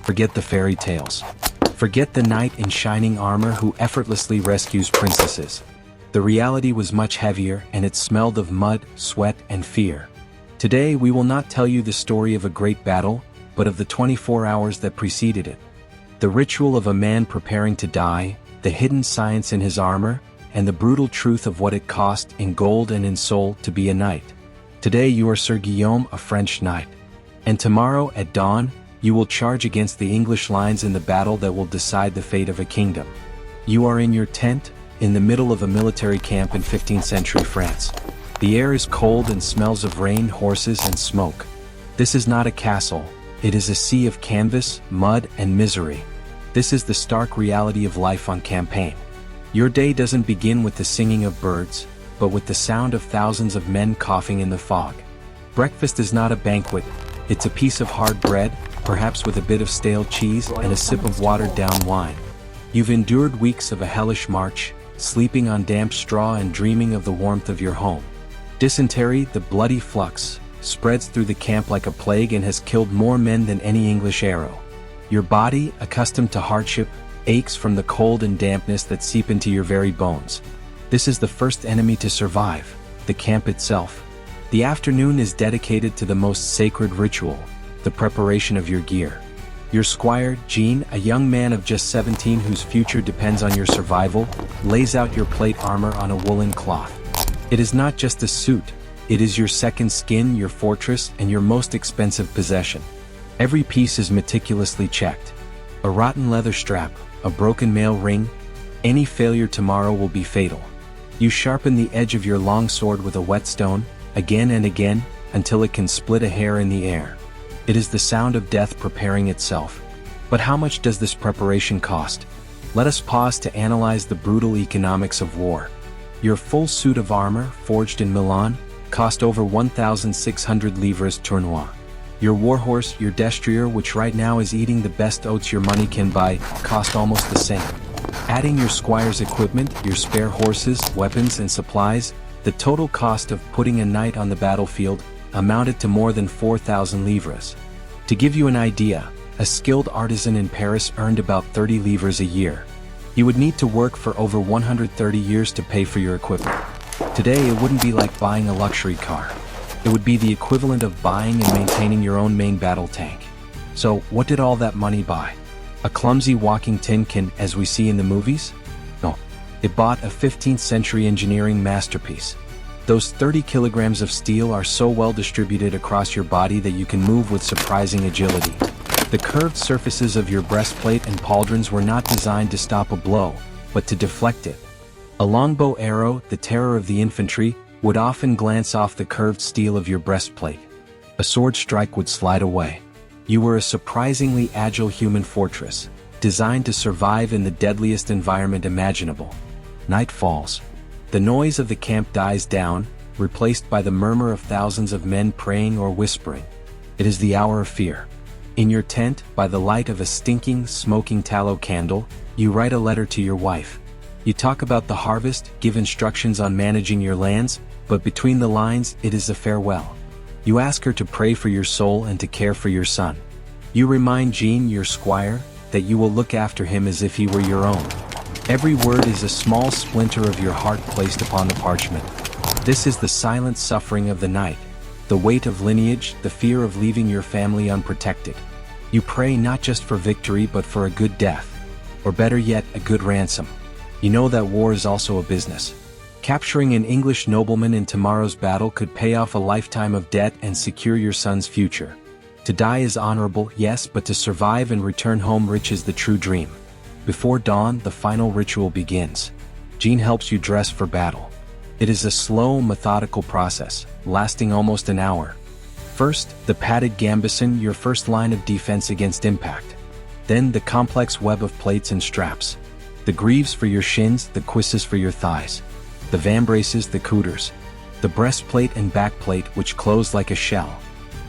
Forget the fairy tales. Forget the knight in shining armor who effortlessly rescues princesses. The reality was much heavier, and it smelled of mud, sweat, and fear. Today we will not tell you the story of a great battle, but of the 24 hours that preceded it. The ritual of a man preparing to die, the hidden science in his armor, and the brutal truth of what it cost in gold and in soul to be a knight. Today you are Sir Guillaume, a French knight. And tomorrow, at dawn, you will charge against the English lines in the battle that will decide the fate of a kingdom. You are in your tent, in the middle of a military camp in 15th century France. The air is cold and smells of rain, horses, and smoke. This is not a castle, it is a sea of canvas, mud, and misery. This is the stark reality of life on campaign. Your day doesn't begin with the singing of birds, but with the sound of thousands of men coughing in the fog. Breakfast is not a banquet, it's a piece of hard bread, perhaps with a bit of stale cheese and a sip of watered-down wine. You've endured weeks of a hellish march, sleeping on damp straw and dreaming of the warmth of your home. Dysentery, the bloody flux, spreads through the camp like a plague and has killed more men than any English arrow. Your body, accustomed to hardship, aches from the cold and dampness that seep into your very bones. This is the first enemy to survive, the camp itself. The afternoon is dedicated to the most sacred ritual, the preparation of your gear. Your squire, Jean, a young man of just 17 whose future depends on your survival, lays out your plate armor on a woolen cloth. It is not just a suit, it is your second skin, your fortress, and your most expensive possession. Every piece is meticulously checked. A rotten leather strap, a broken mail ring, any failure tomorrow will be fatal. You sharpen the edge of your long sword with a whetstone, again and again, until it can split a hair in the air. It is the sound of death preparing itself. But how much does this preparation cost? Let us pause to analyze the brutal economics of war. Your full suit of armor, forged in Milan, cost over 1,600 livres tournois. Your warhorse, your destrier, which right now is eating the best oats your money can buy, cost almost the same. Adding your squire's equipment, your spare horses, weapons, and supplies, the total cost of putting a knight on the battlefield amounted to more than 4,000 livres. To give you an idea, a skilled artisan in Paris earned about 30 livres a year. You would need to work for over 130 years to pay for your equipment. Today it wouldn't be like buying a luxury car. It would be the equivalent of buying and maintaining your own main battle tank. So, what did all that money buy? A clumsy walking tin can, as we see in the movies? No. It bought a 15th century engineering masterpiece. Those 30 kilograms of steel are so well distributed across your body that you can move with surprising agility. The curved surfaces of your breastplate and pauldrons were not designed to stop a blow, but to deflect it. A longbow arrow, the terror of the infantry, would often glance off the curved steel of your breastplate. A sword strike would slide away. You were a surprisingly agile human fortress, designed to survive in the deadliest environment imaginable. Night falls. The noise of the camp dies down, replaced by the murmur of thousands of men praying or whispering. It is the hour of fear. In your tent, by the light of a stinking, smoking tallow candle, you write a letter to your wife. You talk about the harvest, give instructions on managing your lands, but between the lines, it is a farewell. You ask her to pray for your soul and to care for your son. You remind Jean, your squire, that you will look after him as if he were your own. Every word is a small splinter of your heart placed upon the parchment. This is the silent suffering of the night, the weight of lineage, the fear of leaving your family unprotected. You pray not just for victory but for a good death, or better yet, a good ransom. You know that war is also a business. Capturing an English nobleman in tomorrow's battle could pay off a lifetime of debt and secure your son's future. To die is honorable, yes, but to survive and return home rich is the true dream. Before dawn, the final ritual begins. Jean helps you dress for battle. It is a slow, methodical process, lasting almost an hour. First, the padded gambeson, your first line of defense against impact. Then the complex web of plates and straps. The greaves for your shins, the cuisses for your thighs. The vambraces, the coutures. The breastplate and backplate which close like a shell.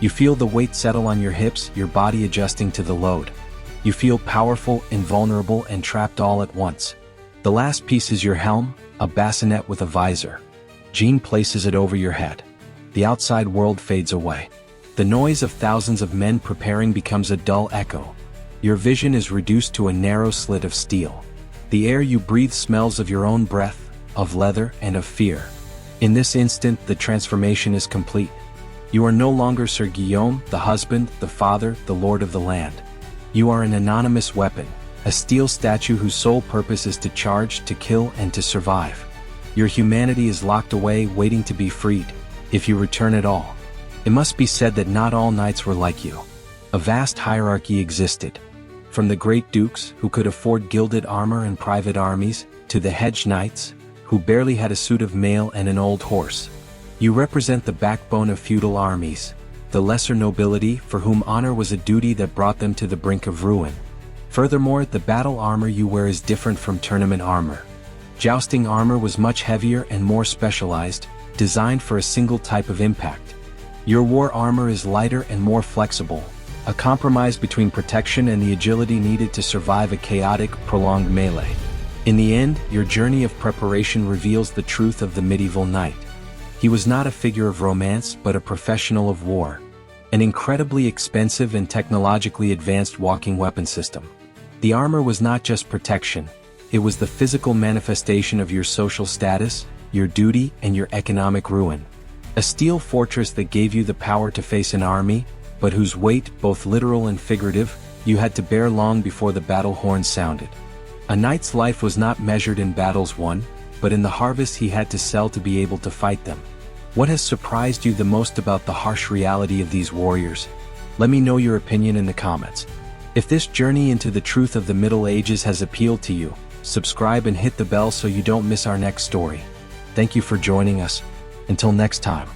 You feel the weight settle on your hips, your body adjusting to the load. You feel powerful, invulnerable, and trapped all at once. The last piece is your helm, a bassinet with a visor. Jean places it over your head. The outside world fades away. The noise of thousands of men preparing becomes a dull echo. Your vision is reduced to a narrow slit of steel. The air you breathe smells of your own breath, of leather, and of fear. In this instant, the transformation is complete. You are no longer Sir Guillaume, the husband, the father, the lord of the land. You are an anonymous weapon, a steel statue whose sole purpose is to charge, to kill, and to survive. Your humanity is locked away, waiting to be freed, if you return at all. It must be said that not all knights were like you. A vast hierarchy existed. From the great dukes, who could afford gilded armor and private armies, to the hedge knights, who barely had a suit of mail and an old horse. You represent the backbone of feudal armies, the lesser nobility for whom honor was a duty that brought them to the brink of ruin. Furthermore, the battle armor you wear is different from tournament armor. Jousting armor was much heavier and more specialized, designed for a single type of impact. Your war armor is lighter and more flexible, a compromise between protection and the agility needed to survive a chaotic, prolonged melee. In the end, your journey of preparation reveals the truth of the medieval knight. He was not a figure of romance but a professional of war. An incredibly expensive and technologically advanced walking weapon system. The armor was not just protection, it was the physical manifestation of your social status, your duty, and your economic ruin. A steel fortress that gave you the power to face an army, but whose weight, both literal and figurative, you had to bear long before the battle horn sounded. A knight's life was not measured in battles won, but in the harvest he had to sell to be able to fight them. What has surprised you the most about the harsh reality of these warriors? Let me know your opinion in the comments. If this journey into the truth of the Middle Ages has appealed to you, subscribe and hit the bell so you don't miss our next story. Thank you for joining us. Until next time.